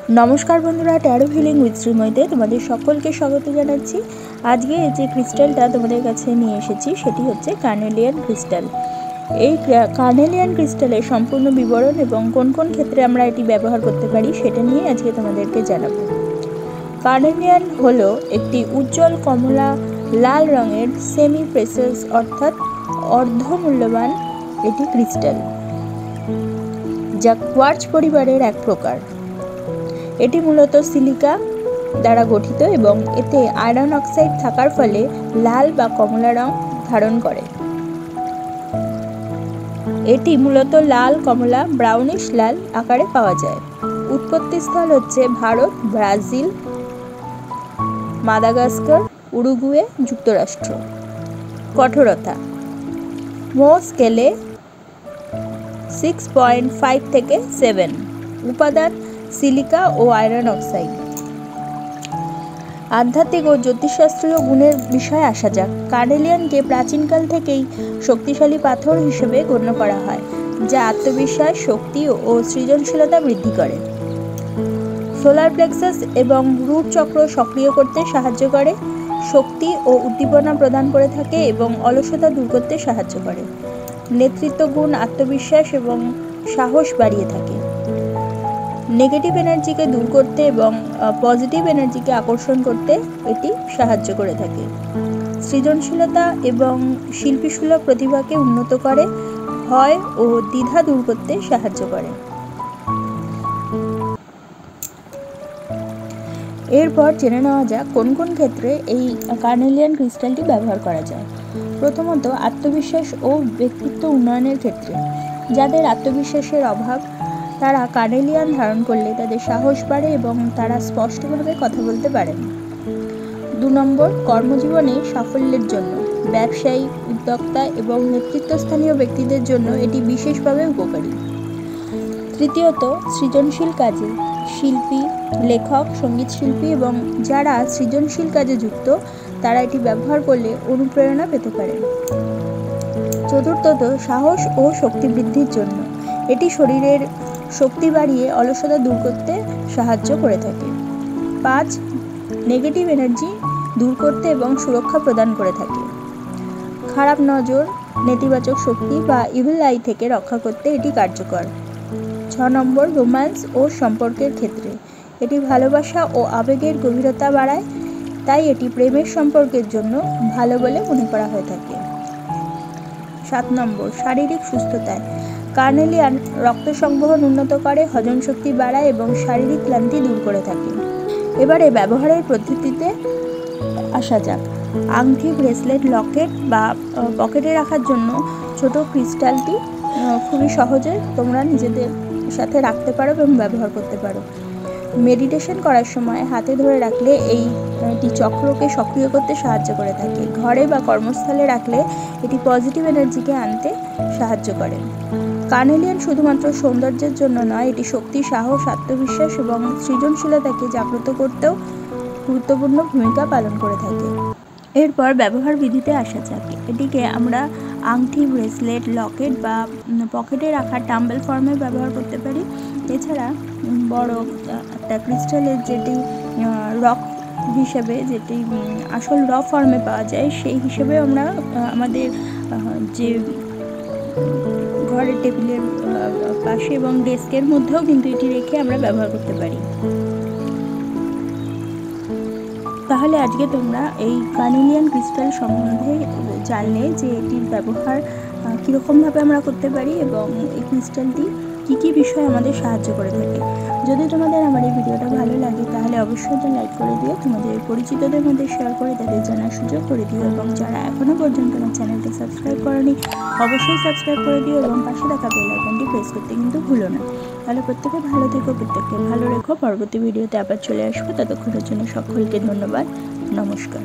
नमस्कार बंधुरा tarot healing with श्रीमयीते तुम्हादेर सकलके स्वागत जानाच्छि। आजके जे क्रिस्टलटा तुम्हादेर काछे निये एसेछि सेटी हच्छे कार्नेलियान क्रिस्टल। এই कार्नेलियान क्रिस्टलेर सम्पूर्ण विवरण एबं कोन कोन क्षेत्रे आमरा एटी व्यवहार करते पारी सेटा निये आजके तुम्हादेरके जानाबो। कार्नेलियान हलो एकटी उज्जवल कमला लाल रंगेर सेमी प्रेसियास अर्थात अर्धमूल्यवान एटी क्रिस्टल, जा क्वार्ट्ज परिवारेर एक प्रकार। एटी मूलत सिलिका द्वारा गठित एवं एते आयरन अक्साइड थाकार फले लाल बा कमला रंग धारण करे। एटी मूलत लाल कमला ब्राउनिश लाल आकारे पावा जाए। उत्पत्ति स्थल हच्छे भारत, ब्राजिल, मादागास्कर, उरुगुए, जुक्तराष्ट्र। कठोरता मो स्केले 6.5 থেকে 7। उपादान सिलिका और आयरन अक्साइड। आध्यात्मिक और ज्योतिषशास्त्रीय गुणेर विषये आसा जाक। कार्नेलियान के प्राचीनकाल थेकेई शक्तिशाली पाथर हिसेबे गण्य करा हय, जा आत्मविश्वास, शक्ति और सृजनशीलता बृद्धि करे। सोलार प्लेक्सास एवं रूट चक्र सक्रिय करते साहाय्य करे, शक्ति और उद्दीपना प्रदान करे थाके एवं अलसता दूर करते साहाय्य करे। नेतृत्व गुण, आत्मविश्वास एवं साहस बाड़िये थाके। नेगेटिव एनार्जी के दूर करते एवं पजिटिव एनार्जी के आकर्षण करते एटी साहाय्य करे थाके। सृजनशीलता एवं शिल्पीसुलभ प्रतिभा के उन्नत करे, भय और द्विधा दूर करते साहाय्य करे। एरपर जेने नेওয়া যাক কোন কোন ক্ষেত্রে এই कार्नेलियान क्रिस्टलটি ব্যবহার করা যায়। प्रथमत आत्मविश्वास और व्यक्तित्व उन्नयनेर क्षेत्रे जादेर आत्मविश्वासेर अभाव तारा कार्नेलियान धारण करले तादेर साहस बाड़े एवं तारा स्पष्टभावे कथा बोलते पारेन। 2 नम्बर कर्मजीवने साफल्येर जन्य व्यवसायी, उद्योक्ता एवं नेतृत्वस्थानीय व्यक्तिदेर जन्य एटी विशेषभावे उपकारी। तृतीयत सृजनशील काजे शिल्पी, लेखक, संगीत शिल्पी एवं जारा सृजनशील काजे जुक्त तारा एटी व्यवहार करले अनुप्रेरणा पेते पारेन। चतुर्थत साहस और शक्ति बृद्धिर जन्य एटी शरीरेर शक्ति बाड़िये अलसता दूर करते साहाय्य करे थाके। 5 नेगेटिव एनार्जी दूर करते एवं सुरक्षा प्रदान करे थाके। खराब नजर, नेतिबाचक शक्ति बा इविल आई थेके रक्षा करते एटी कार्यकर। 6 नम्बर रोमांस और सम्पर्केर क्षेत्रे एटी भालोबासा और आवेगेर गभीरता बाड़ाय, ताई एटी प्रेमेर सम्पर्केर जन्य भालो बोले मने करा हये थाके। 7 नम्बर शारीरिक सुस्थताय कार्नेलियान रक्त संबहन उन्नत करे, हजम शक्ति बाड़ाय एवं शारीरिक क्लांति दूर करे थाके। एबारे व्यवहारेर पद्धतिते आसा जाक। आंगठी, ब्रेसलेट, लकेट बा पकेटे राखार जन्य छोटो क्रिस्टालटी खूबই সহজে তোমরা নিজেদের সাথে রাখতে পারো এবং ব্যবহার করতে পারো। মেডিটেশন করার সময় হাতে ধরে রাখলে এইটি চক্রকে সক্রিয় করতে সাহায্য করে থাকে। ঘরে বা কর্মস্থলে রাখলে এটি পজিটিভ এনার্জিকে আনতে সাহায্য করে। कार्नेलियान शुधुमात्र सौंदर्येर जन्य नय, एटी शक्ति, साहस, आत्मविश्वास एवं सृजनशीलताके जाग्रत करतेও गुरुत्वपूर्ण भूमिका पालन करे थाके। एरपर व्यवहार विधिते आसा जाक। एटिके आमरा आंगठी, ब्रेसलेट, लकेट बा पकेटे राखा टाम्बल फर्मे व्यवहार करते पारी। एछाड़ा बड़ो एकटा क्रिस्टलेर जेटी रक हिसेबे जेटी आसल र फर्मे पाওয়া যায় সেই হিসেবে আমরা আমাদের যে ঘরের টেবিলের পাশে এবং ডেস্কের মধ্যেও কিন্তু এটি রেখে আমরা ব্যবহার করতে পারি। তাহলে আজকে তোমরা এই कार्नेलियान ক্রিস্টাল সম্বন্ধে জানলে যে এটির ব্যবহার কীরকমভাবে আমরা করতে পারি এবং এই ক্রিস্টালটি কী কী বিষয়ে আমাদের সাহায্য করে থাকে। যদি তোমাদের আমার এই ভিডিওটা ভালো লাগে তাহলে অবশ্যই এটা লাইক করে দিও, তোমাদের পরিচিতদের মধ্যে শেয়ার করে তাদের জানার সুযোগ করে দিও এবং যারা এখনও পর্যন্ত আমার চ্যানেলটি সাবস্ক্রাইব করোনি অবশ্যই সাবস্ক্রাইব করে দিও এবং পাশে থাকা বেল আইকনটি প্রেস করতে কিন্তু ভুলো না। তাহলে প্রত্যেকে ভালো থেকো, প্রত্যেককে ভালো রেখো। পরবর্তী ভিডিওতে আবার চলে আসবো। ততক্ষণের জন্য সকলকে ধন্যবাদ। নমস্কার।